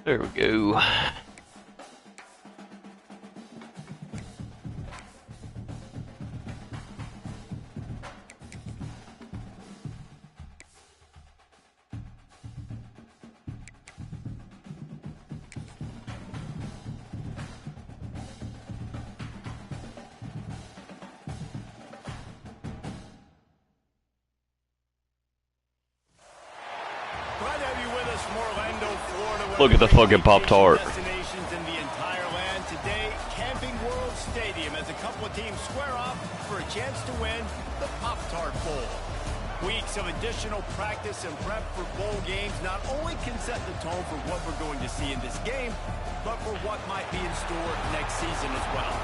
There we go. Look at the fucking Pop-Tart. Destinations in the entire land today, Camping World Stadium, as a couple of teams square off for a chance to win the Pop-Tart Bowl. Weeks of additional practice and prep for bowl games not only can set the tone for what we're going to see in this game, but for what might be in store next season as well.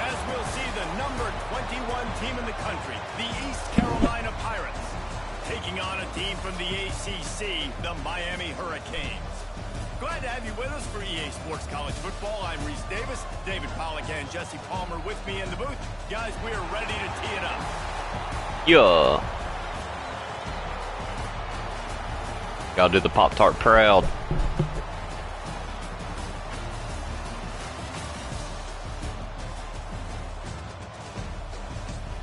As we'll see the number 21 team in the country, the East Carolina Pirates, taking on a team from the ACC, the Miami Hurricanes. Glad to have you with us for EA Sports College Football. I'm Reese Davis, David Pollack and Jesse Palmer with me in the booth. Guys, we are ready to tee it up. Yeah. Gotta do the Pop-Tart proud.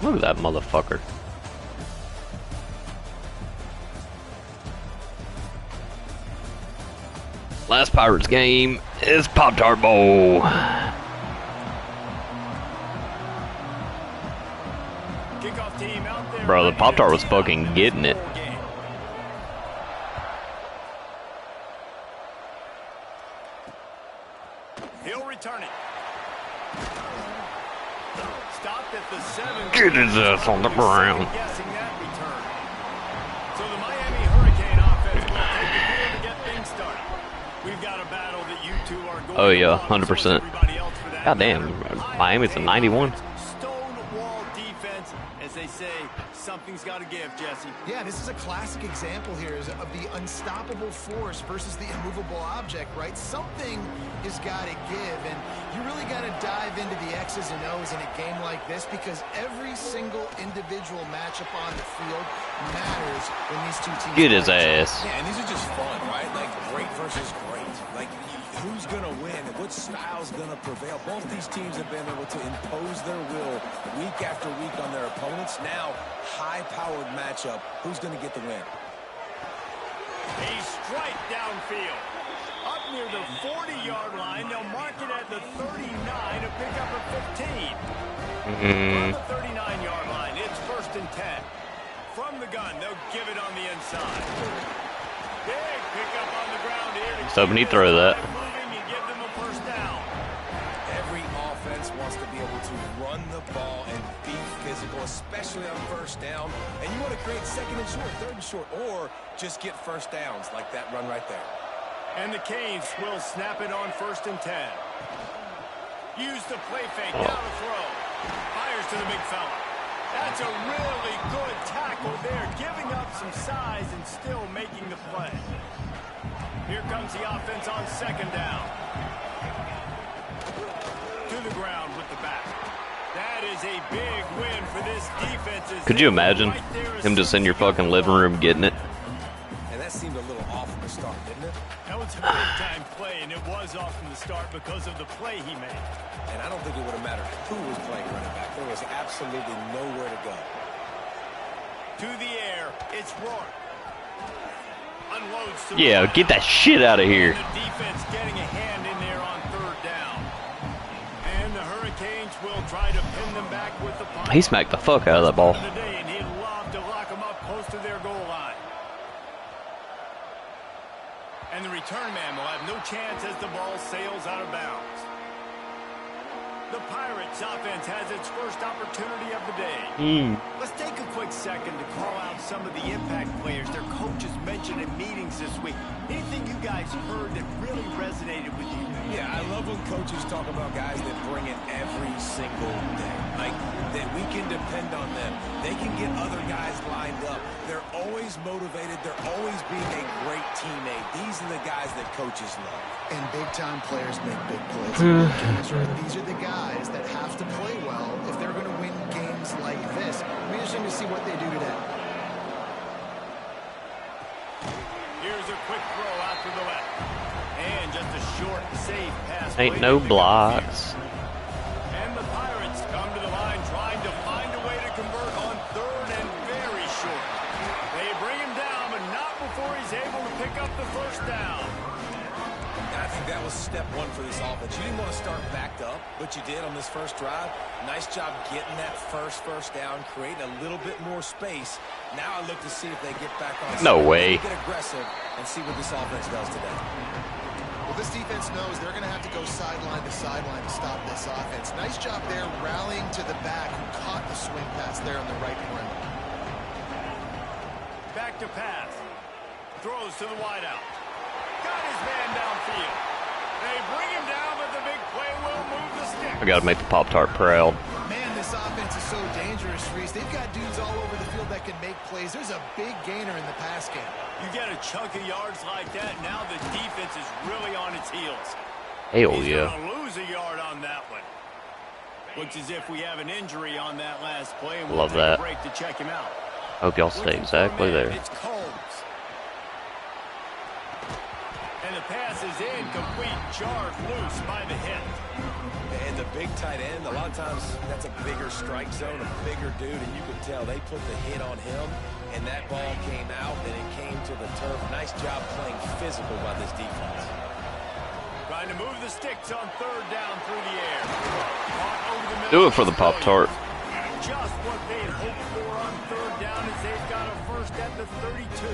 Look at that motherfucker. Last Pirates game is Pop-Tart Bowl. Kickoff team out there. Bro, the Pop-Tart was fucking getting it. He'll return it. Stopped at the 7. Get his ass on the ground. Guessing that return. So the Miami Hurricane offense will take the field to get things started. We've got a battle that you two are going. Oh yeah, 100%. God damn, Miami's a 91. Stonewall defense, as they say, something's got to give, Jesse. Yeah, this is a classic example here of the unstoppable force versus the immovable object, right? Something has got to give, and you really got to dive into the X's and O's in a game like this because every single individual matchup on the field matters when these two teams. Get his ass. Yeah, and these are just fun, right? Like great versus great. Like who's gonna win and what style's gonna prevail? Both these teams have been able to impose their will week after week on their opponents. Now, high-powered matchup. Who's gonna get the win? A strike downfield. Up near the 40-yard line. They'll mark it at the 39 to pick up a 15. From the 39-yard line, it's 1st and 10. From the gun, they'll give it on the inside. Big pickup on the ground here. So when he throw that. Moving, you give them a 1st down. Every offense wants to be able to run the ball and be physical, especially on 1st down. And you want to create 2nd and short, 3rd and short, or just get 1st downs like that run right there. And the Canes will snap it on 1st and 10. Use the play fake, now to throw. Fires to the big fella. That's a really good tackle there, giving up some size and still making the play. Here comes the offense on 2nd down. To the ground with the back. That is a big win for this defense. Could you imagine him just in your fucking living room getting it? And that seemed a little off from the start, didn't it? That was a big-time play, and it was off from the start because of the play he made. And I don't think it would have mattered who was playing running back. There was absolutely nowhere to go. To the air, it's Rourke. Unloads to Yeah, get that shit out of here. the defense getting a hand in there on 3rd down. And the Hurricanes will try to pin them back with the punt. He smacked the fuck out of that ball. Of the day, and he'd love to lock them up close to their goal line. And the return man will have no chance as the ball sails out of bounds. The Pirates offense has its first opportunity of the day. Let's take a quick second to call out some of the impact players their coaches mentioned in meetings this week. Anything you guys heard that really resonated with you? Yeah, I love when coaches talk about guys that bring it every single day. Like, that we can depend on them. They can get other guys lined up. They're always motivated. They're always being a great teammate. These are the guys that coaches love. And big-time players make big plays in big games, right? These are the guys that have to play well if they're going to win games like this. It'll be interesting to see what they do today. Here's a quick throw out to the left. And just a short, safe pass. Ain't no blocks. And the Pirates come to the line trying to find a way to convert on third and very short. They bring him down, but not before he's able to pick up the first down. And I think that was step one for this offense. You didn't want to start backed up, but you did on this first drive. Nice job getting that first down, creating a little bit more space. Now I look to see if they get back on. No way. Get aggressive and see what this offense does today. Well, this defense knows they're going to have to go sideline to stop this offense. Nice job there rallying to the back who caught the swing pass there on the right perimeter. Back to pass. Throws to the wideout. Got his man downfield. They bring him down, but the big play will move the stick. I gotta make the Pop-Tart proud. Man, this offense is so dangerous, Reese. They've got dudes all over the field that can make plays. There's a big gainer in the pass game. You get a chunk of yards like that, now the defense is really on its heels. Hell He's yeah. gonna lose a yard on that one. Looks as if we have an injury on that last play, and we'll Love take that. a break to check him out. Hope y'all stay exactly there. It's Combs. And the pass is incomplete, jarred loose by the hit. And the big tight end, a lot of times that's a bigger strike zone, a bigger dude, and you could tell they put the hit on him, and that ball came out, and it came to the turf. Nice job playing physical by this defense. Trying to move the sticks on third down through the air. Over the middle. Do it for the Pop-Tart. Just what they'd hoped for on third down as they've got a first at the 32.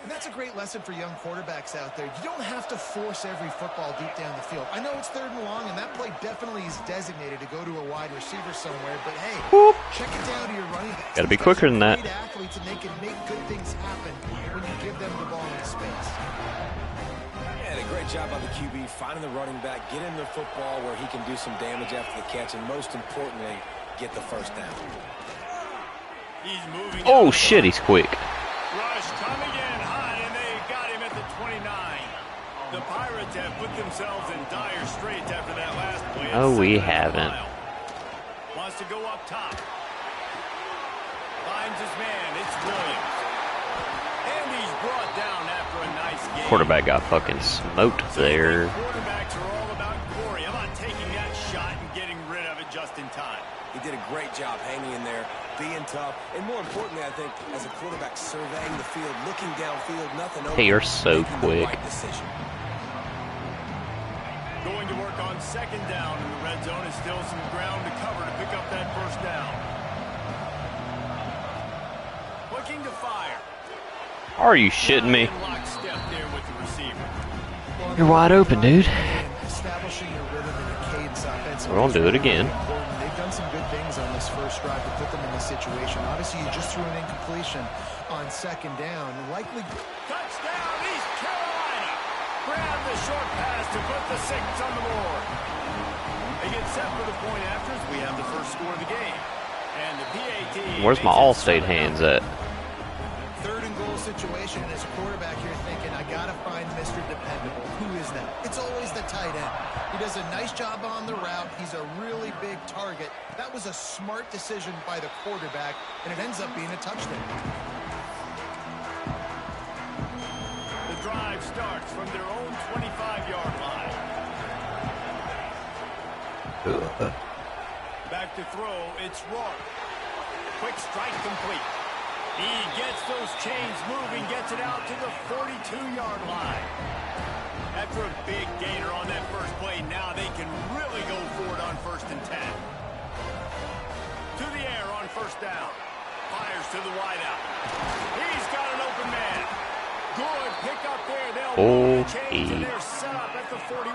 And that's a great lesson for young quarterbacks out there. You don't have to force every football deep down the field. I know it's third and long, and that play definitely is designated to go to a wide receiver somewhere, but hey, Whoop. check it down to your running backs. Gotta be quicker than that. Great athletes, and they can make good things happen when you give them the ball in space. And a great job by the QB finding the running back, get him the football where he can do some damage after the catch, and most importantly, get the first down. He's moving. Oh shit, he's quick. Rush coming in high, and they got him at the 29. The Pirates have put themselves in dire straits after that last play. Oh, we haven't. Wants to go up top. Finds his man. It's Williams. And he's brought down after a nice game. Quarterback got fucking smoked there. Quarterbacks are all about Corey. How about taking that shot and getting rid of it just in time? He did a great job hanging in there, being tough, and more importantly, I think, as a quarterback, surveying the field, looking downfield, nothing open. Hey, you're so making quick. The right decision. Going to work on second down in the red zone, and still some ground to cover to pick up that first down. Looking to fire. Are you shitting me? In lockstep there with the receiver. You're wide open, dude. Establishing your rhythm and your cadence offensively. We're gonna do it again. They've done some good things on this first drive to put them in this situation. Obviously, you just threw an incompletion on second down. Likely Touchdown, East Carolina. Grab the short pass to put the 6 on the board. They get set for the point after as we have the first score of the game. And the PAT. Where's my All-State hands at? third and goal situation. As a quarterback, you're thinking, I got to find Mr. Dependable. Who is that? It's always the tight end. He does a nice job on the route. He's a really big target. That was a smart decision by the quarterback, and it ends up being a touchdown. The drive starts from their own 25-yard line. Back to throw, it's Rourke. Quick strike complete. He gets those chains moving, gets it out to the 42-yard line. After a big gainer on that first play, now they can really go for it on 1st and 10. To the air on first down. Fires to the wideout. He's got an open man. Good pick up there. They'll move the chains, and they're set up at the 41.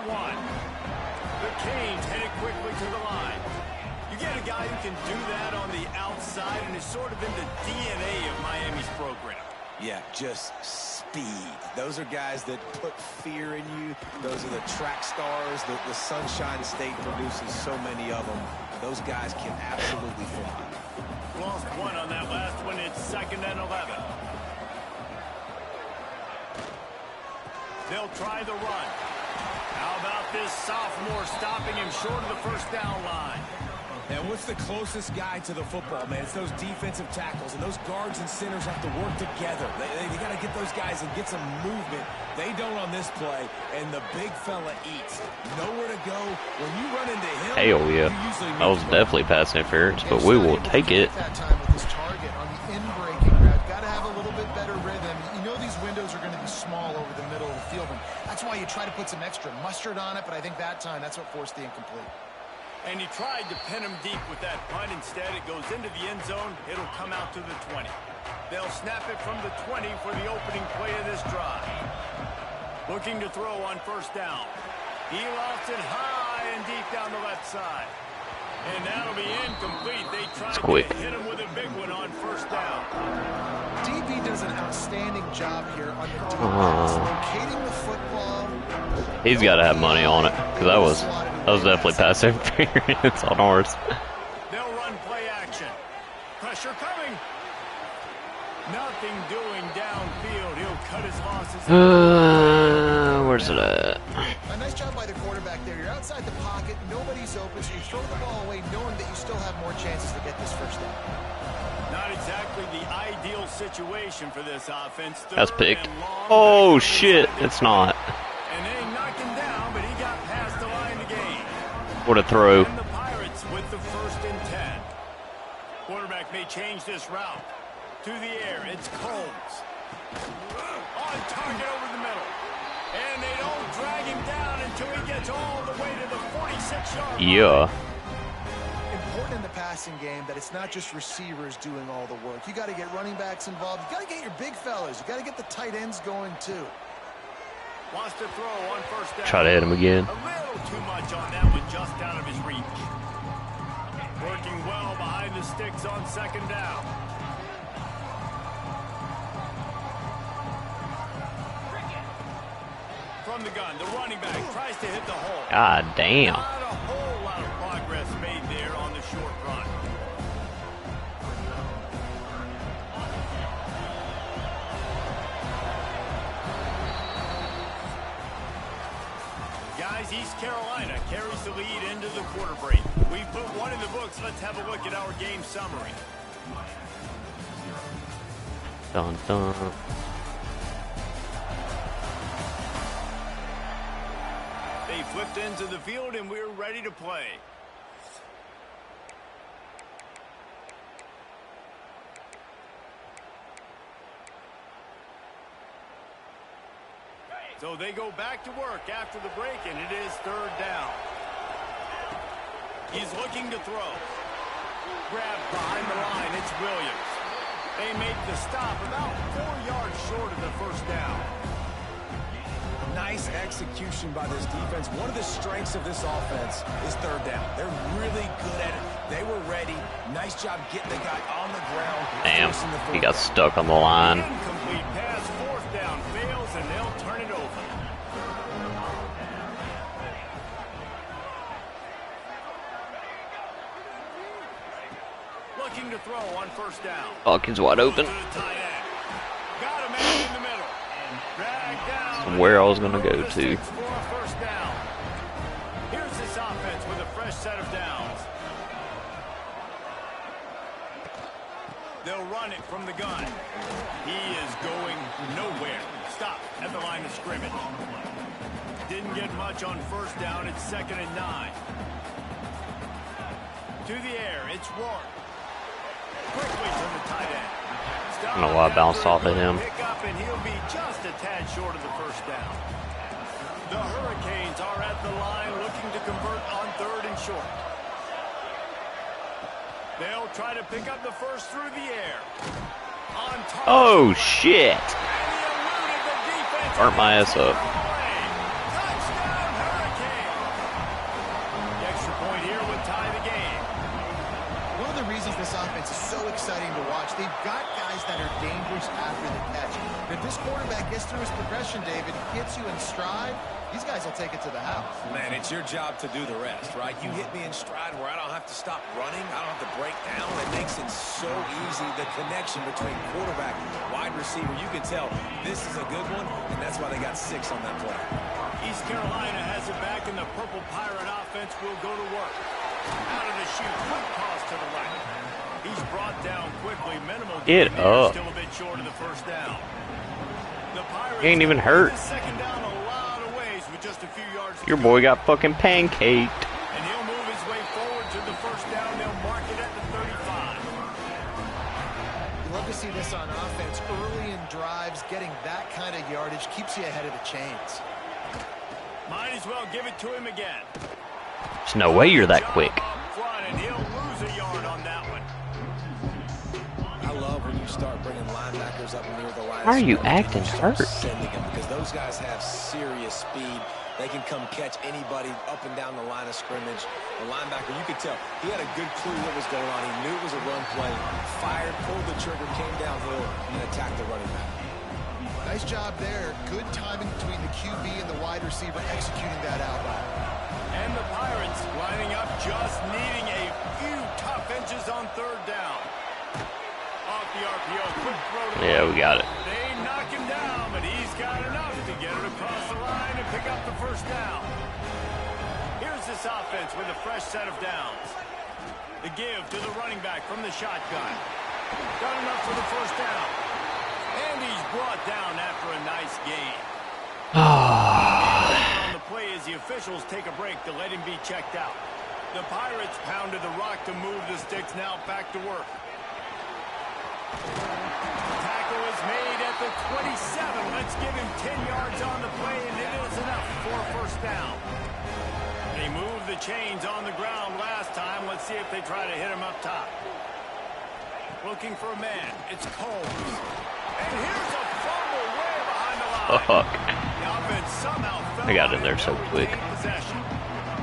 The Canes headed quickly to the line. You get a guy who can do that on the outside and is sort of in the DNA of Miami's program. Yeah, just speed. Those are guys that put fear in you. Those are the track stars. The Sunshine State produces so many of them. Those guys can absolutely fly. Lost one on that last one. It's 2nd and 11. They'll try the run. How about this sophomore stopping him short of the first down line? And what's the closest guy to the football, man? It's those defensive tackles, and those guards and centers have to work together. They got to get those guys and get some movement. They don't on this play, and the big fella eats. Nowhere to go. When you run into him, hell yeah. That was definitely pass interference, but we will take it. That time with his target on the in-breaking route. Got to have a little bit better rhythm. You know these windows are going to be small over the middle of the field, and that's why you try to put some extra mustard on it, but I think that time that's what forced the incomplete. And he tried to pin him deep with that punt. Instead, it goes into the end zone. It'll come out to the 20. They'll snap it from the 20 for the opening play of this drive. Looking to throw on first down. He lofts it high and deep down the left side. And that'll be incomplete. They tried to hit him with a big one on first down. DB does an outstanding job here on the defense, locating the football. He's got to have money on it, because that was definitely pass interference on ours. They'll run play action. Pressure coming. Nothing doing downfield. He'll cut his losses. Where's it at? A nice job by the quarterback there. You're outside the pocket. Nobody's open, so you throw the ball away knowing that you still have more chances to get this first down. Not exactly the ideal situation for this offense. That's picked. Oh, shit. It's not. And they knocked him down, but he got past the line to gain. What a throw. And the Pirates with the 1st and 10. Quarterback may change this route. To the air, it's Combs. On target over the middle. And they don't drag him down until he gets all the way to the 46-yard line. Yeah. Important in the passing game that it's not just receivers doing all the work. You got to get running backs involved. You got to get your big fellas. You got to get the tight ends going too. Wants to throw on first down. Try to hit him again. A little too much on that one, just out of his reach. Working well behind the sticks on second down. From the gun, the running back tries to hit the hole. God damn. Not a whole lot of progress made there on the short run. Guys, East Carolina carries the lead into the quarter break. We've put one in the books. Let's have a look at our game summary. Dun, dun. They flipped into the field, and we're ready to play. So they go back to work after the break, and it is 3rd down. He's looking to throw. Grabbed behind the line, it's Williams. They make the stop about 4 yards short of the first down. Nice execution by this defense. One of the strengths of this offense is 3rd down. They're really good at it. They were ready. Nice job getting the guy on the ground. Damn, he got stuck on the line. Incomplete pass, 4th down, fails, and they'll turn it over. Looking to throw on first down. Hawkins wide open. Got a man in the middle. Dragged down. Where I was going to go to. First down. Here's this offense with a fresh set of downs. They'll run it from the gun. He is going nowhere. Stop at the line of scrimmage. Didn't get much on first down. It's 2nd and 9. To the air, it's Rourke. Quickly to the tight end. I don't know why I bounced off of him. Pick up, and he'll be just a tad short of the first down. The Hurricanes are at the line looking to convert on 3rd and short. They'll try to pick up the first through the air. On target. Oh, shit. Burnt my ass up. Touchdown, Hurricane. The extra point here would tie the game. One of the reasons this offense is so exciting to watch, they've got guys that are dangerous after the catch. If this quarterback gets through his progression, David, hits you in stride, these guys will take it to the house. Man, it's your job to do the rest, right? You hit me in stride where I don't have to stop running. I don't have to break down. It makes it so easy, the connection between quarterback and wide receiver. You can tell this is a good one, and that's why they got 6 on that play. East Carolina has it back, and the Purple Pirate offense will go to work. Out of the chute, quick toss to the right. He's brought down quickly. Minimal Get gain there, up. still a bit short of the first down. The Pirates He ain't even hurt. this second down a lot of ways with just a few yards to Your go. boy got fucking pancaked. And he'll move his way forward to the first down. They'll mark it at the 35. You love to see this on offense. Early in drives, getting that kind of yardage keeps you ahead of the chains. Might as well give it to him again. There's no way you're that quick. Up front, and he'll lose a yard on that one. I love when you start bringing linebackers up near the line. Why are you acting hurt? Sending them because those guys have serious speed. They can come catch anybody up and down the line of scrimmage. The linebacker, you could tell, he had a good clue what was going on. He knew it was a run play, fired, pulled the trigger, came downhill, and attacked the running back. Nice job there. Good timing between the QB and the wide receiver executing that out route. And the Pirates lining up, just needing a few tough inches on third down. Off the RPO, quick throw to the Yeah, we got it. They knock him down, but he's got enough to get it across the line and pick up the first down. Here's this offense with a fresh set of downs. The give to the running back from the shotgun. Got enough for the first down. And he's brought down after a nice gain. On the play as the officials take a break to let him be checked out. The Pirates pounded the rock to move the sticks, now back to work. Tackle is made at the 27. Let's give him 10 yards on the play, and it is enough for a first down. They moved the chains on the ground last time. Let's see if they try to hit him up top. Looking for a man. It's Combs. And here's a fumble way behind the line. Fuck. The offense somehow fell I got in on there it. so They'll quick. retain possession.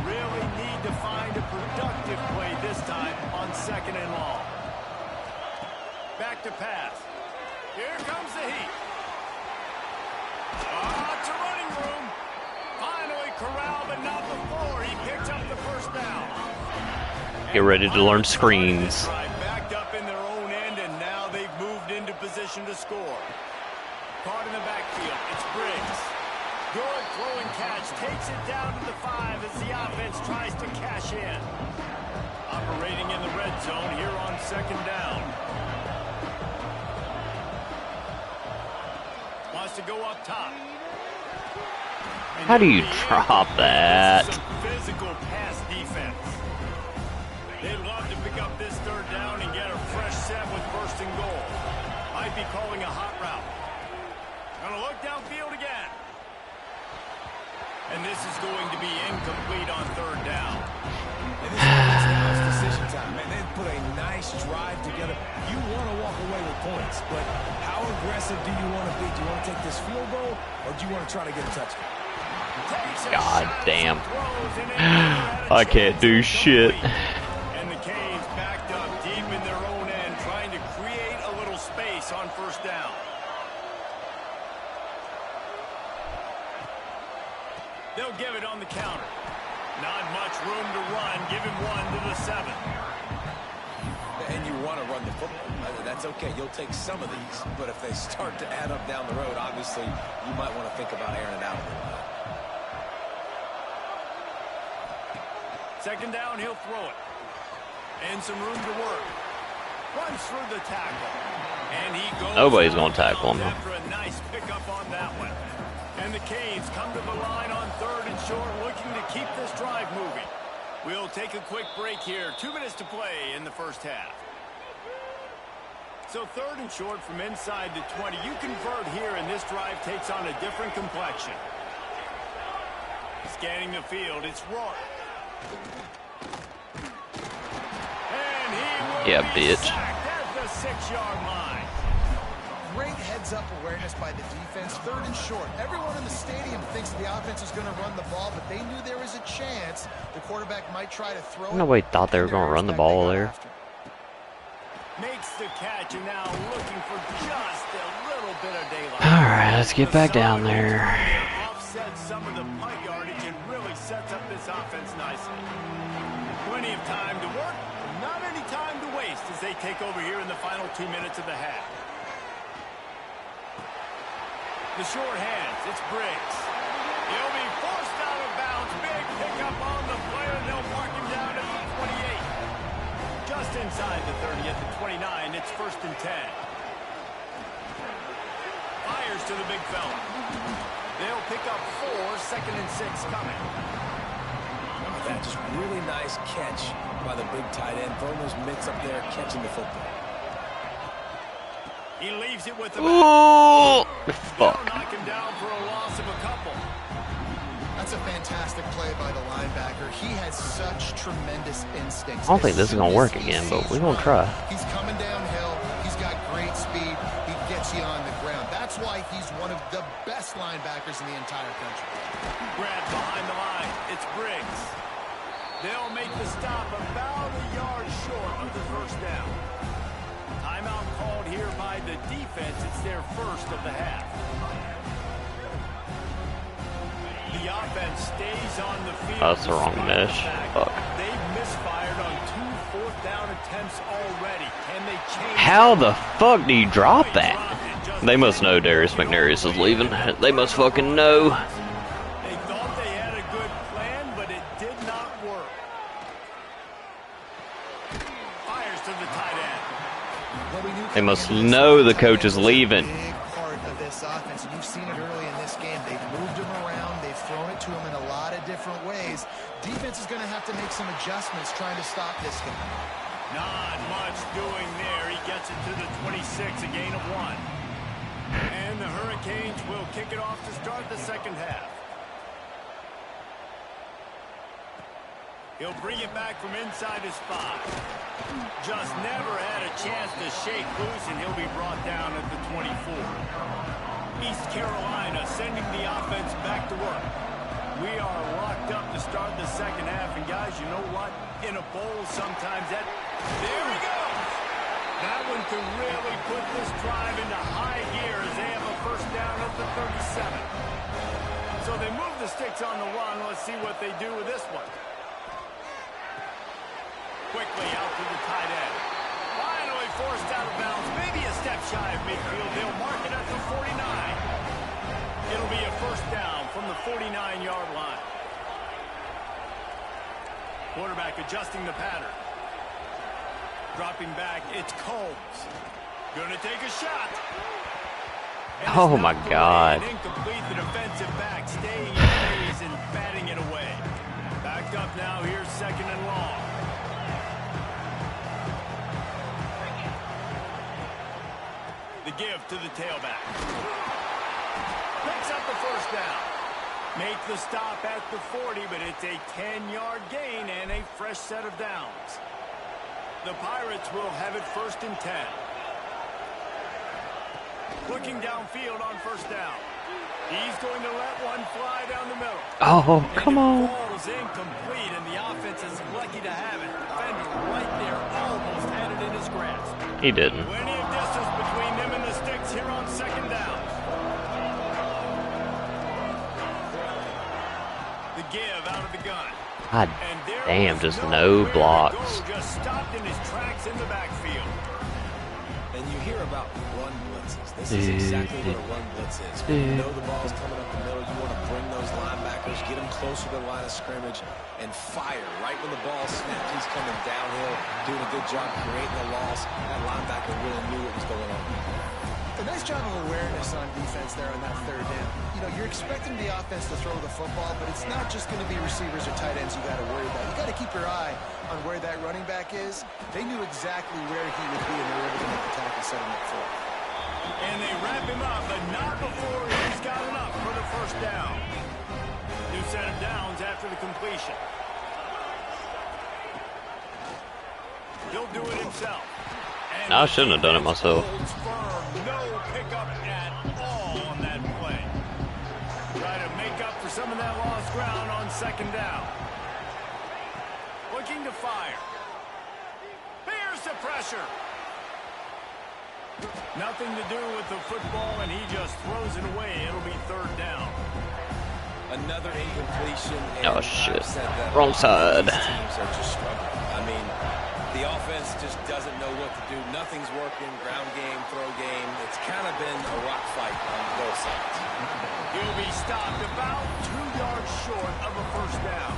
Really need to find a productive play this time on second and long. Back to pass. Here comes the heat. It's a running room. Finally corralled, but not before. He picks up the first down. Get ready to learn screens. Backed up in their own end, and now they've moved into position to score. Caught in the backfield. It's Briggs. Good throwing catch. Takes it down to the 5 as the offense tries to cash in. Operating in the red zone here on second down. Wants to go up top. And How do you here drop that? Some physical pass defense. They'd love to pick up this third down and get a fresh set with first and goal. Might be calling a hot route. Gonna look downfield again. And this is going to be incomplete on third down. And this is now it's decision time. Man, they put a nice drive together. You want to walk away with points, but how aggressive do you want to be? Do you want to take this field goal, or do you want to try to get a touchdown? God damn. I can't do shit. And the Canes backed up deep in their own end, trying to create a little space on first down. They'll give it on the counter. Not much room to run. Give him 1 to the 7. And you want to run the football. That's okay. You'll take some of these, but if they start to add up down the road, obviously you might want to think about airing it out a little bit. Second down, he'll throw it. And some room to work. Runs through the tackle. And he goes. Nobody's gonna tackle him. After a nice pickup on that one. And the Canes come to the line on third and short, looking to keep this drive moving. We'll take a quick break here. 2 minutes to play in the first half. So third and short from inside the 20. You convert here, and this drive takes on a different complexion. Scanning the field, it's Rourke. And he will Yeah, be bitch. sacked at the 6-yard line. Great heads-up awareness by the defense. Third and short. Everyone in the stadium thinks the offense is going to run the ball, but they knew there was a chance the quarterback might try to throw it. Nobody thought they were going to run the ball there. Makes the catch, and now looking for just a little bit of daylight. All right, let's get back down there. Offsets some of the punt yardage and really sets up this offense nicely. Plenty of time to work, not any time to waste as they take over here in the final 2 minutes of the half. The short hands, it's Briggs. He'll be forced out of bounds. Big pickup on the player. They'll mark him down at the 28. inside the 30 at the 29. It's 1st and 10. Fires to the big fella. They'll pick up 4, 2nd and 6 coming. That just really nice catch by the big tight end. Throwing those mitts up there, catching the football. He leaves it with the Oh, fuck. They'll knock him down for a loss of a couple. That's a fantastic play by the linebacker. He has such tremendous instincts. I don't think this is going to work again, but we're going to try. He's coming downhill. He's got great speed. He gets you on the ground. That's why he's one of the best linebackers in the entire country. Grab behind the line. It's Briggs. They'll make the stop about a yard short of the 1st down. Timeout called here by the defense. It's their 1st of the half. The offense stays on the field. That's the wrong mesh. Fuck. They've misfired on 2 4th down attempts already. Can they change? How the fuck do you drop that? They must know Darius McNarius is leaving. They must fucking know. They thought they had a good plan, but it did not work. Fires to the tight end. They must know the coach is leaving. Big part of this offense, and you've seen it early in this game. They've moved him around. They've thrown it to him in a lot of different ways. Defense is going to have to make some adjustments trying to stop this guy. Not much doing there. He gets it to the 26, a gain of 1. And the Hurricanes will kick it off to start the 2nd half. He'll bring it back from inside his 5. Just never had a chance to shake loose, and he'll be brought down at the 24. East Carolina sending the offense back to work. We are locked up to start the 2nd half, and guys, you know what? In a bowl, sometimes that... There we go! That one can really put this drive into high gear as they have a 1st down at the 37. So they move the sticks on the run. Let's see what they do with this one. Quickly out to the tight end. Finally forced out of bounds. Maybe a step shy of midfield. They'll mark it at the 49. It'll be a 1st down from the 49-yard line. Quarterback adjusting the pattern. Dropping back, it's Combs. Gonna take a shot. And Oh my God. Incomplete, the defensive back staying in phase and batting it away. Backed up now, here's 2nd and long. The give to the tailback. Picks up the 1st down. Make the stop at the 40, but it's a 10-yard gain and a fresh set of downs. The Pirates will have it 1st and 10. Looking downfield on 1st down. He's going to let one fly down the middle. Oh, come on. And it falls incomplete, and the offense is lucky to have it. Defender right there almost had it in his grasp. He didn't. Plenty of distance between them and the sticks here on 2nd down. The give out of the gun. God damn, just no blocks. Just stopped in his tracks in the backfield. And you hear about run blitzes. This is exactly what a run blitz is. When you know the ball's coming up the middle, you want to bring those linebackers, get them closer to the line of scrimmage, and fire. Right when the ball snapped, he's coming downhill, doing a good job creating a loss. That linebacker really knew what was going on. A nice job of awareness on defense there on that 3rd down. You know, you're expecting the offense to throw the football, but it's not just going to be receivers or tight ends you got to worry about. You got to keep your eye on where that running back is. They knew exactly where he would be, and they were able to make the tackle, set him up for it. And they wrap him up, but not before he's got enough for the 1st down. New set of downs after the completion. He'll do it himself. And I shouldn't have done it myself. No pickup at all on that play. Try to make up for some of that lost ground on 2nd down. Looking to fire. Bears the pressure. Nothing to do with the football, and he just throws it away. It'll be 3rd down. Another incompletion. Oh, shit. Wrong side. Teams are just struggling. I mean, the offense just doesn't know what to do. Nothing's working. Ground game, throw game. It's kind of been a rock fight on both sides. He'll be stopped about 2 yards short of a 1st down.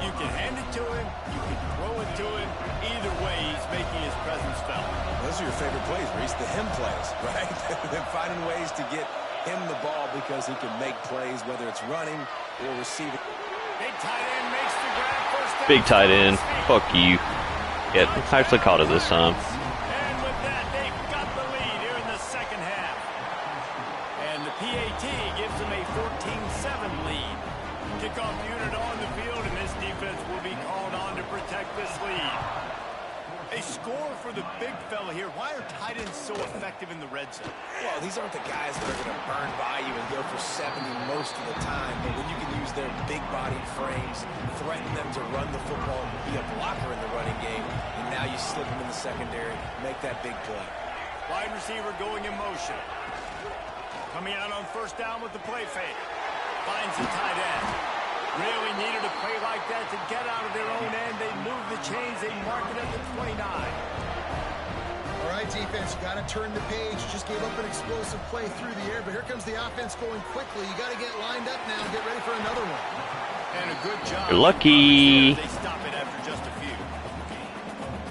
You can hand it to him, you can throw it to him. Either way, he's making his presence felt. Those are your favorite plays, Reese, the him plays, right? They're finding ways to get him the ball because he can make plays, whether it's running or receiving. Big tight end makes the grab, first down. Big tight end. Fuck you. Yeah, I actually caught it this time. And with that, they've got the lead here in the second half. And the PAT gives them a 14-7 lead. Kickoff unit on the field, and this defense will be called on to protect this lead. A score for the big fella here. Why are tight ends so effective in the red zone? Well, these aren't the guys that are going to burn by you and go for 70 most of the time. But when you can use their big-bodied frames, threaten them to run the football, be a blocker in the running game, and now you slip them in the secondary, make that big play. Wide receiver going in motion. Coming out on first down with the play fake. Finds the tight end. Really needed a play like that to get out of their own end. They move the chains. They mark it at the 29. All right, defense, you got to turn the page. Just gave up an explosive play through the air, but here comes the offense going quickly. You got to get lined up now and get ready for another one. And a good job. You're lucky. They stop it after just a few.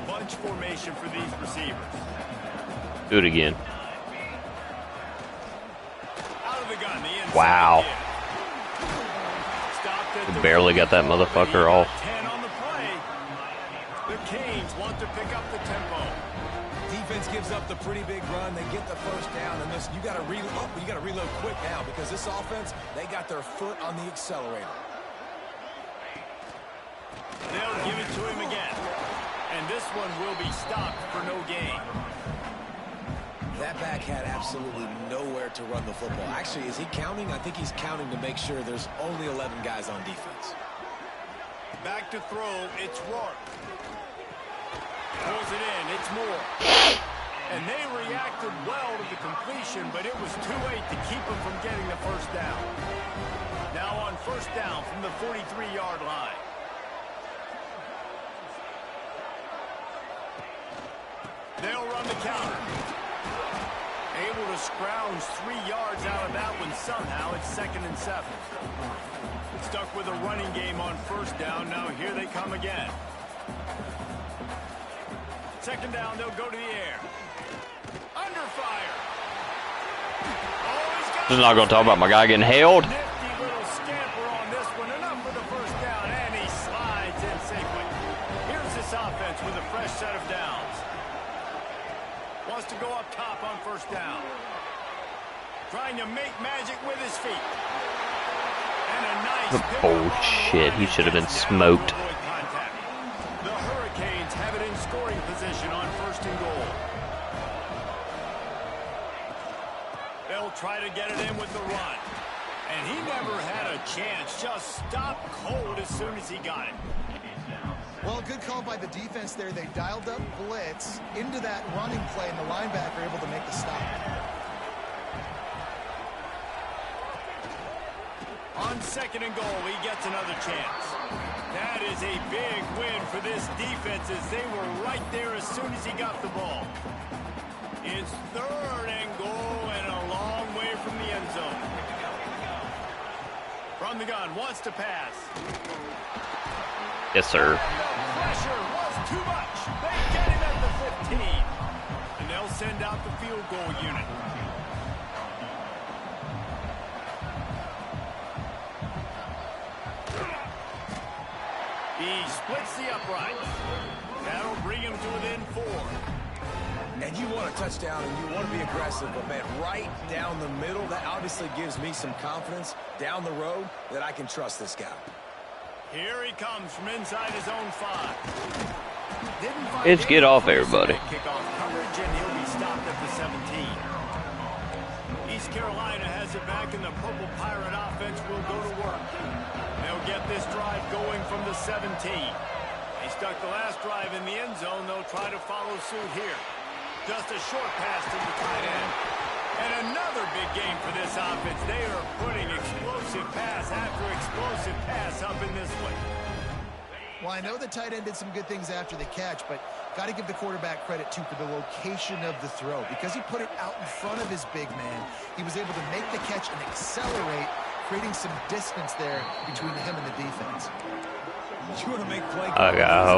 Bunch formation for these receivers. Do it again. Out of the gun. The inside. Wow. Barely got that motherfucker motherfucker off. 10 on the play. The Canes want to pick up the tempo. Defense gives up the pretty big run. They get the first down, and this you got to reload. Oh, you got to reload quick now because this offense, they got their foot on the accelerator. They'll give it to him again, and this one will be stopped for no gain. That back had absolutely nowhere to run the football. Actually, is he counting? I think he's counting to make sure there's only 11 guys on defense. Back to throw, it's Rourke. Pulls it in, it's Moore. And they reacted well to the completion, but it was too late to keep them from getting the first down. Now on first down from the 43-yard line. They'll run the counter. Able to scrounge 3 yards out of that one somehow. It's 2nd and 7. Stuck with a running game on first down. Now here they come again. 2nd down, they'll go to the air. Under fire. This is not going to talk about my guy getting held. Nifty little scamper on this one. Enough for the first down, and he slides in safely. Here's this offense with a fresh set of downs. Wants to go up top on first down. Trying to make magic with his feet. And a nice bullshit. He should have been smoked. The Hurricanes have it in scoring position on 1st and goal. They'll try to get it in with the run. And he never had a chance. Just stopped cold as soon as he got it. Well, good call by the defense there. They dialed up blitz into that running play, and the linebacker able to make the stop. On 2nd and goal, he gets another chance. That is a big win for this defense as they were right there as soon as he got the ball. It's 3rd and goal and a long way from the end zone. From the gun, wants to pass. Yes, sir. Pressure was too much. They get him at the 15. And they'll send out the field goal unit. He splits the uprights. That'll bring him to within 4. And you want a touchdown and you want to be aggressive, but man, right down the middle, that obviously gives me some confidence down the road that I can trust this guy. Here he comes from inside his own 5. Let's get off, everybody. Kickoff coverage, and he'll be stopped at the 17. East Carolina has it back, and the Purple Pirate offense will go to work. They'll get this drive going from the 17. They stuck the last drive in the end zone. They'll try to follow suit here. Just a short pass to the tight end. And another big game for this offense. They are putting explosive pass after explosive pass up in this one. Well, I know the tight end did some good things after the catch, but got to give the quarterback credit, too, for the location of the throw. Because he put it out in front of his big man, he was able to make the catch and accelerate, creating some distance there between him and the defense. You want to make play I got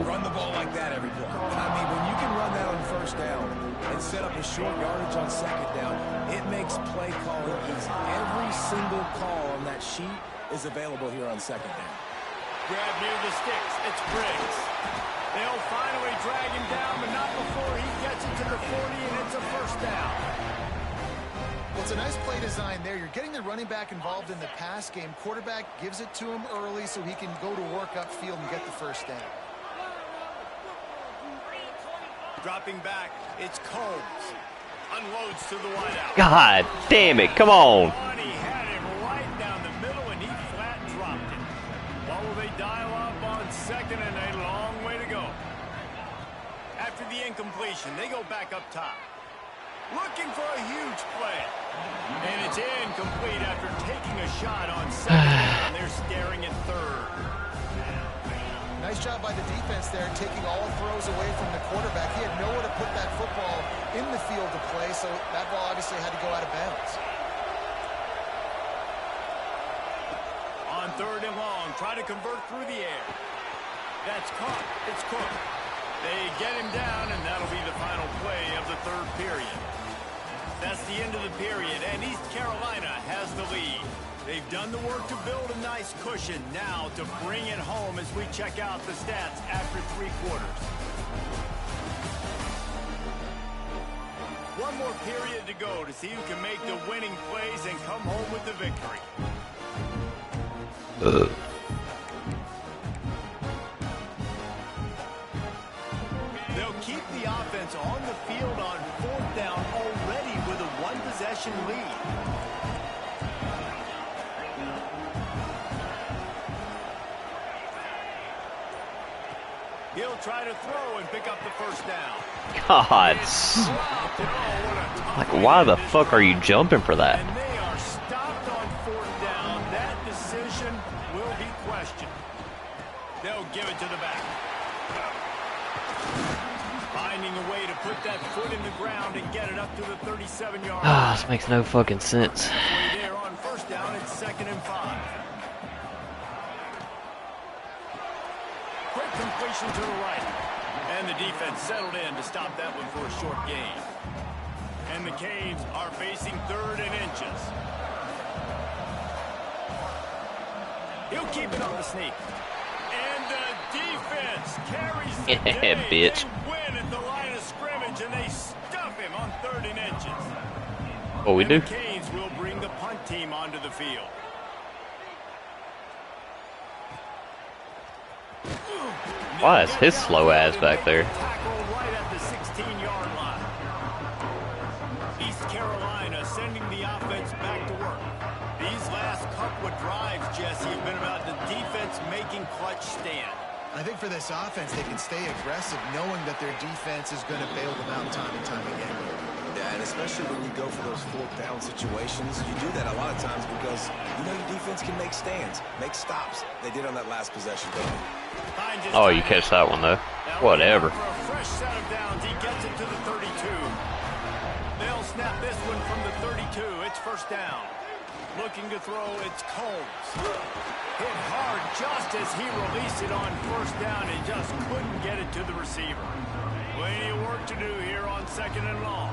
run the ball like that every play. I mean, when you can run that on first down and set up a short yardage on second down, it makes play calling easy. Every single call on that sheet is available here on second down. Grab near the sticks. It's Briggs. They'll finally drag him down, but not before he gets it to the 40, and it's a first down. Well, it's a nice play design there. You're getting the running back involved in the pass game. Quarterback gives it to him early so he can go to work upfield and get the first down. Dropping back, it's Combs. Unloads to the wideout. God damn it, come on. He had him right down the middle, and he flat dropped it. What will they dial up on second, and a long way to go. After the incompletion, they go back up top. Looking for a huge play. And it's incomplete after taking a shot on second down. They're staring at third. Nice job by the defense there, taking all throws away from the quarterback. He had nowhere to put that football in the field to play, so that ball obviously had to go out of bounds. On third and long, try to convert through the air. That's caught. It's Cook. They get him down, and that'll be the final play of the third period. That's the end of the period, and East Carolina has the lead. They've done the work to build a nice cushion. Now to bring it home as we check out the stats after 3 quarters. One more period to go to see who can make the winning plays and come home with the victory. They'll keep the offense on the field on fourth down already with a one-possession lead. He'll try to throw and pick up the first down. God. Like, why the fuck are you jumping for that? And they are stopped on fourth down. That decision will be questioned. They'll give it to the back. Finding a way to put that foot in the ground and get it up to the 37-yard line. Ah, this makes no fucking sense. There on first down, it's 2nd and 5. Quick completion to the right. And the defense settled in to stop that one for a short gain. And the Canes are facing 3rd and inches. He'll keep it on the sneak. And the defense carries the day. Bitch. They win at the line of scrimmage, and they stuff him on 3rd and inches. What we do? The Canes will bring the punt team onto the field. Why is his slow ass back there? Tackle right at the 16-yard line. East Carolina sending the offense back to work. These last couple of drives, Jesse, have been about the defense making clutch stand. I think for this offense, they can stay aggressive knowing that their defense is going to bail them out time and time again. Yeah, and especially when you go for those fourth down situations, you do that a lot of times because you know your defense can make stands, make stops. They did on that last possession. Oh, you catch that one though. Whatever. For a fresh set of downs, he gets it to the 32. They'll snap this one from the 32. It's first down. Looking to throw, it's Combs. Hit hard just as he released it on first down and just couldn't get it to the receiver. Plenty of work to do here on 2nd and long.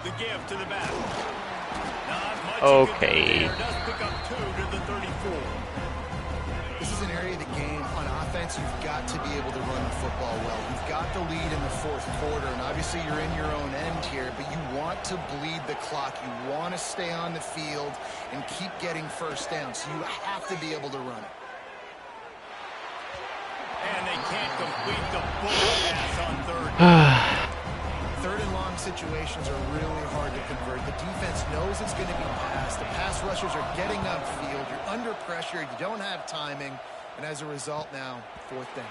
The give to the back. Not much Okay. does pick up 2 to the 34. This is an area of the game on offense you've got to be able to run the football well. You've got the lead in the 4th quarter, and obviously you're in your own end here, but you want to bleed the clock. You want to stay on the field and keep getting first down, so you have to be able to run it. And they can't complete the bullet pass on 3rd down. 3rd and long situations are really hard to convert. The defense knows it's going to be passed. The pass rushers are getting upfield. You're under pressure. You don't have timing. And as a result now, 4th down.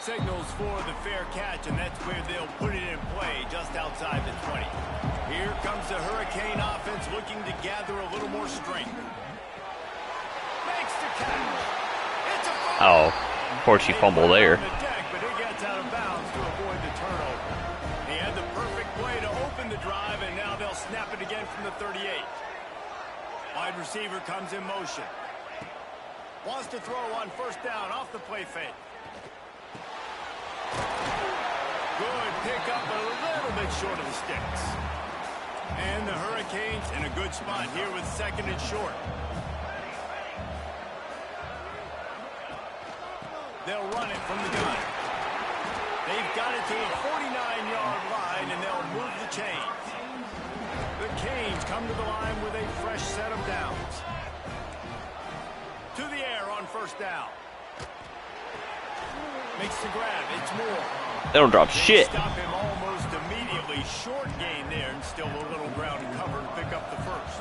Signals for the fair catch, and that's where they'll put it in play just outside the 20. Here comes the Hurricane offense looking to gather a little more strength. Makes the catch. It's a Oh, of course you fumble there. but he gets out of bounds to avoid the turnover. He had the perfect play to open the drive, and now they'll snap it again from the 38. Wide receiver comes in motion. Wants to throw on first down off the play fake. Good pick up, but a little bit short of the sticks. And the Hurricanes in a good spot here with second and short. They'll run it from the gun. They've got it to the 49-yard line, and they'll move the chains. The Canes come to the line with a fresh set of downs. To the air on first down. Makes the grab. It's Moore. They don't drop shit. Stop him almost immediately. Short gain there, and still a little ground to cover to pick up the first.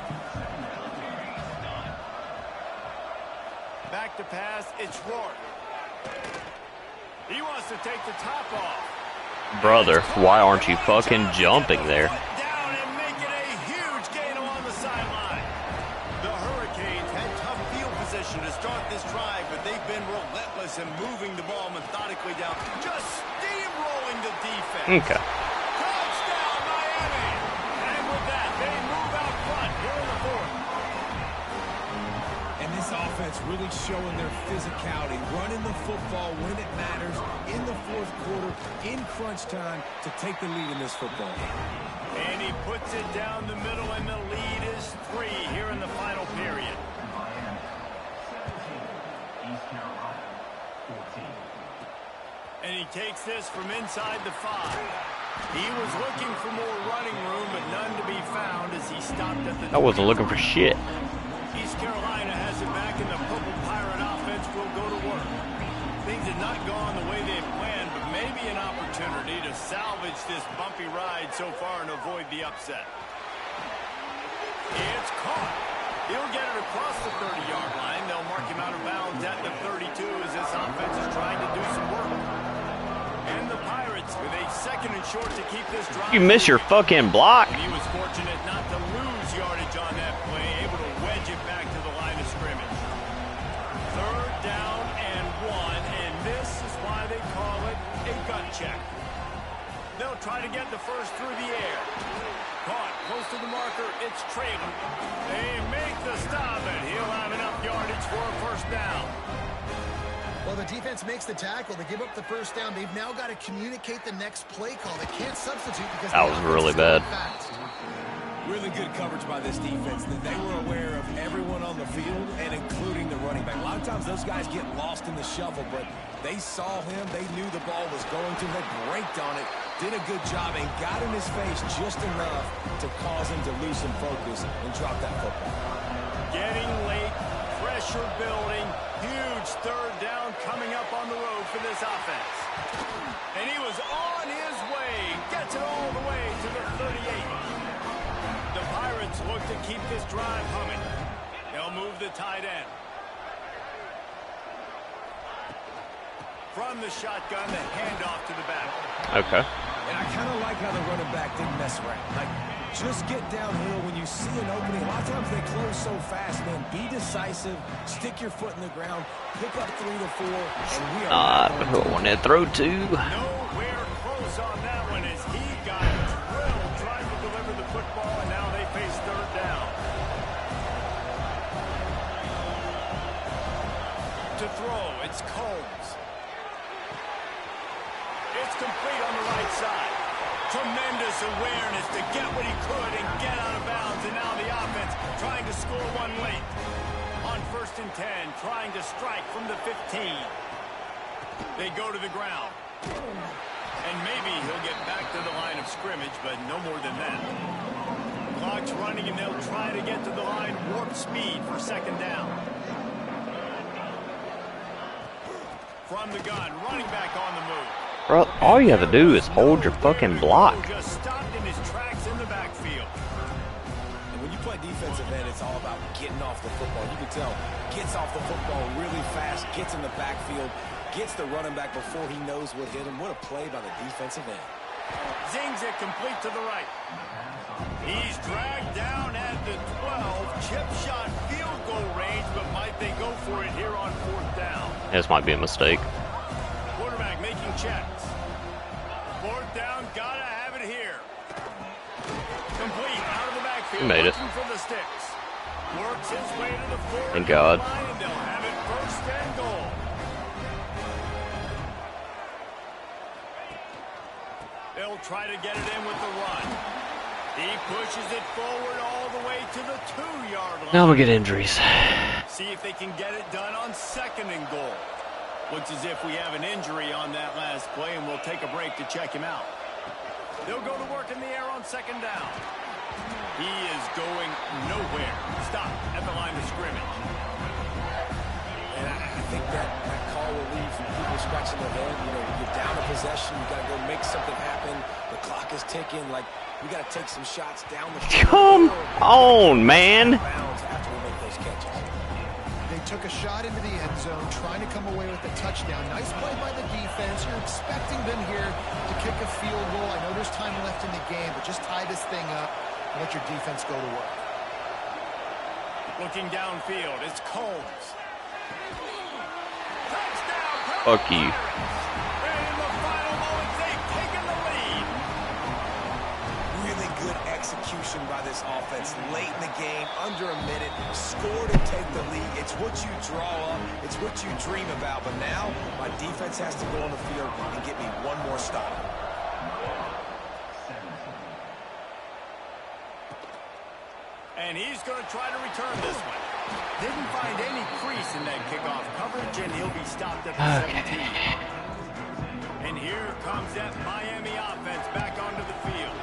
Back to pass. It's Rourke. He wants to take the top off. Brother, why aren't you fucking jumping there? Down and making a huge gain along the sideline. The Hurricanes had tough field position to start this drive, but they've been relentless in moving the ball methodically down, just steamrolling the defense. Okay. Touchdown, Miami! And with that, they move out front here in the fourth. And this offense really showing their physicality, running the football when it matters in the fourth quarter, in crunch time, to take the lead in this football game. And he puts it down the middle, and the lead is 3 here in the final period. And he takes this from inside the 5. He was looking for more running room, but none to be found as he stopped at the... I wasn't looking for shit. East Carolina has it back, and the Purple Pirate offense will go to work. Things have not gone the way they had planned, but maybe an opportunity to salvage this bumpy ride so far and avoid the upset. It's caught. He'll get it across the 30-yard line. They'll mark him out of bounds at the 32 as this offense is trying to do some work. And the Pirates with a second and short to keep this drive. You miss your fucking block. And he was fortunate not to lose yardage on that play, able to wedge it back to the line of scrimmage. Third down and 1, and this is why they call it a gut check. They'll try to get the first through the air. Caught close to the marker. It's Traylor. They make the stop, and he'll have enough yardage for a first down. Well, the defense makes the tackle. They give up the first down. They've now got to communicate the next play call. They can't substitute because that was really bad. Really good coverage by this defense. That they were aware of everyone on the field and including the running back. A lot of times those guys get lost in the shuffle, but they saw him. They knew the ball was going to. They braked on it, did a good job, and got in his face just enough to cause him to lose some focus and drop that football. Getting late, pressure building, huge third down coming up on the road for this offense. And he was on his way, gets it all the way to the 38. The Pirates look to keep this drive humming. They'll move the tight end. From the shotgun, the handoff to the back. Okay. And I kind of like how the running back didn't mess around. Like, just get downhill when you see an opening. A lot of times they close so fast, man. Be decisive. Stick your foot in the ground. Pick up 3 to 4. And we are Who I want to throw to? Nowhere close on that one as he got drilled trying to deliver the football, and now they face third down. To throw, it's Combs. It's complete on the right side. Tremendous awareness to get what he could and get out of bounds, and now the offense trying to score one late. On 1st and 10, trying to strike from the 15. They go to the ground. And maybe he'll get back to the line of scrimmage, but no more than that. Clock's running, and they'll try to get to the line warp speed for second down. From the gun, running back on the move. Bro, all you have to do is hold your fucking block. Just stopped in his tracks in the backfield. And when you play defensive end, it's all about getting off the football. You can tell, gets off the football really fast, gets in the backfield, gets the running back before he knows what hit him. What a play by the defensive end. Zings it complete to the right. He's dragged down at the 12. Chip shot field goal range, but might they go for it here on 4th down? This might be a mistake. Quarterback making checks. 4th down, gotta have it here. Complete out of the backfield. He made it. Looking for the sticks. Works his way to the 4. Thank God. And they'll have it 1st and goal. They'll try to get it in with the run. He pushes it forward all the way to the 2-yard line. Now we get injuries. See if they can get it done on 2nd and goal. Looks as if we have an injury on that last play, and we'll take a break to check him out. They'll go to work in the air on 2nd down. He is going nowhere. Stop at the line of scrimmage. And I think that call will leave people scratching their head. You know, you're down a possession. You got to go make something happen. The clock is ticking. Like, we got to take some shots down the field. Come on, man. After we make those catches. They took a shot into the end zone, trying to come away with a touchdown. Nice play by the defense. You're expecting them here to kick a field goal. I know there's time left in the game, but just tie this thing up and let your defense go to work. Looking downfield, it's Combs. Touchdown! Fuck you. And in the final moments, they've taken the lead. Really good execution by this offense. Late in the game, under a minute, score to take the lead. It's what you draw up. It's what you dream about. But now, my defense has to go on the field and get me one more stop. And he's going to try to return this one. Didn't find any crease in that kickoff coverage, and he'll be stopped at the 17. And here comes that Miami offense back onto the field.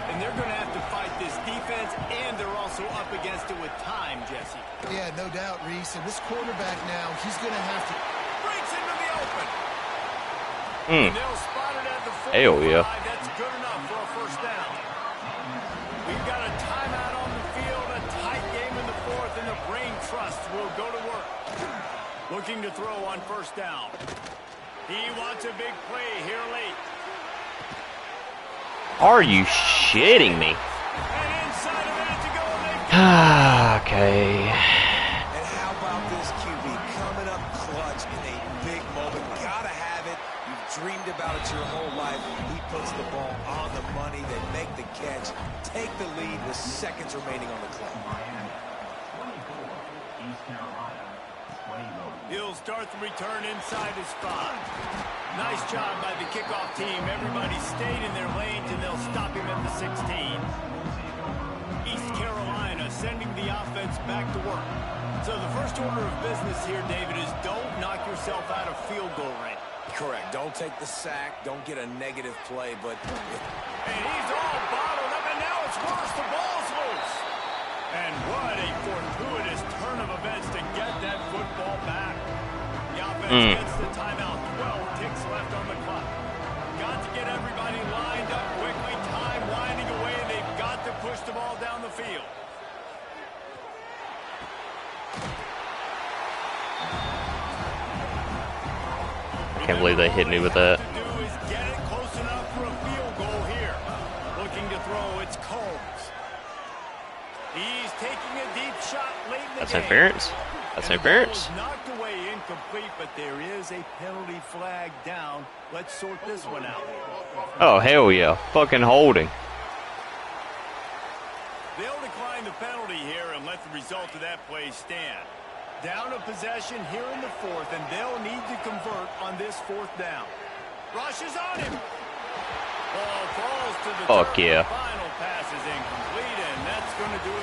And they're going to have to fight this defense, and they're also up against it with time, Jesse. Yeah, no doubt, Reese. And this quarterback now, he's going to have to... Breaks into the open. And they'll spot it at the 45. Hell yeah. That's good enough for a 1st down. We've got a timeout on the field, a tight game in the 4th, and the brain trust will go to work. Looking to throw on 1st down. He wants a big play here late. Are you shitting me? And inside a minute to go. Okay. And how about this QB coming up clutch in a big moment? Gotta have it. You've dreamed about it your whole life. He puts the ball on the money. They make the catch. Take the lead with seconds remaining on the clock. He'll start the return inside his 5. Nice job by the kickoff team. Everybody stayed in their lanes, and they'll stop him at the 16. East Carolina sending the offense back to work. So the first order of business here, David, is don't knock yourself out of field goal range. Correct. Don't take the sack. Don't get a negative play, but... And he's all bottled up, and now it's worse. The ball's loose. And what a fortuitous turn of events to get that football back. The offense gets the timeout. 12 ticks left on the clock. Got to get everybody lined up quickly. Time winding away, and they've got to push the ball down the field. Can't believe they hit me with that. What to do is get it close enough for a field goal here. Looking to throw, it's Combs. He's taking a deep shot late in the That's game. interference. That's interference. Knocked away incomplete, but there is a penalty flag down. Let's sort this one out. Oh, hell yeah. Fucking holding. They'll decline the penalty here and let the result of that play stand. Down a possession here in the 4th, and they'll need to convert on this 4th down. Rushes on him. Ball falls to the Fuck turf. yeah. Final pass is incomplete, and that's going to do it.